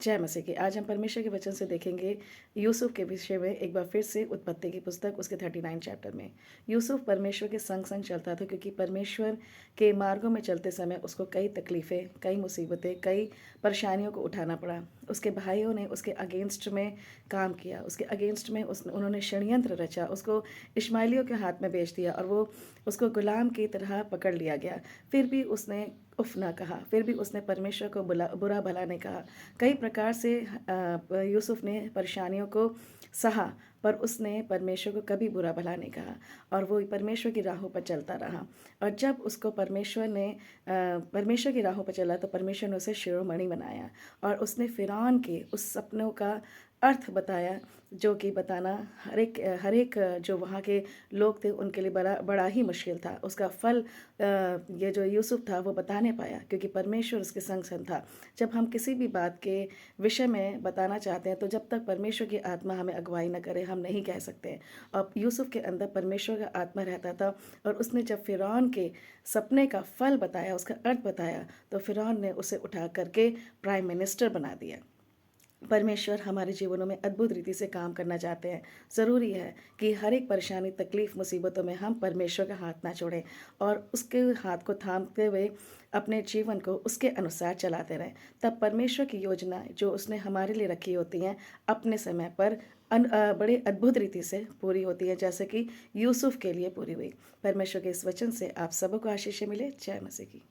जय मसीह की। आज हम परमेश्वर के वचन से देखेंगे यूसुफ के विषय में एक बार फिर से उत्पत्ति की पुस्तक उसके 39 चैप्टर में। यूसुफ परमेश्वर के संग संग चलता था क्योंकि परमेश्वर के मार्गों में चलते समय उसको कई तकलीफ़ें, कई मुसीबतें, कई परेशानियों को उठाना पड़ा। उसके भाइयों ने उसके अगेंस्ट में काम किया, उसके अगेंस्ट में उन्होंने षड्यंत्र रचा, उसको इश्माइलियों के हाथ में बेच दिया और वो उसको गुलाम की तरह पकड़ लिया गया। फिर भी उसने उफ ना कहा, फिर भी उसने परमेश्वर को बुरा भला नहीं कहा। कई प्रकार से यूसुफ ने परेशानियों को सहा, पर उसने परमेश्वर को कभी बुरा भला नहीं कहा और वो परमेश्वर की राहों पर चलता रहा। और जब उसको परमेश्वर की राहों पर चला तो परमेश्वर ने उसे शिरोमणि बनाया और उसने फ़िरौन के उस सपनों का अर्थ बताया, जो कि बताना हर एक जो वहाँ के लोग थे उनके लिए बड़ा बड़ा ही मुश्किल था। उसका फल ये जो यूसुफ था वो बता नहीं पाया क्योंकि परमेश्वर उसके संग संग था। जब हम किसी भी बात के विषय में बताना चाहते हैं तो जब तक परमेश्वर की आत्मा हमें अगुवाई न करे हम नहीं कह सकते। और यूसुफ के अंदर परमेश्वर का आत्मा रहता था और उसने जब फ़िरौन के सपने का फल बताया, उसका अर्थ बताया, तो फ़िरौन ने उसे उठा करके प्राइम मिनिस्टर बना दिया। परमेश्वर हमारे जीवनों में अद्भुत रीति से काम करना चाहते हैं। ज़रूरी है कि हर एक परेशानी, तकलीफ़, मुसीबतों में हम परमेश्वर का हाथ ना छोड़ें और उसके हाथ को थामते हुए अपने जीवन को उसके अनुसार चलाते रहें। तब परमेश्वर की योजनाएं जो उसने हमारे लिए रखी होती हैं अपने समय पर बड़े अद्भुत रीति से पूरी होती हैं, जैसे कि यूसुफ के लिए पूरी हुई। परमेश्वर के इस वचन से आप सबको आशीष मिले। जय मसीह की।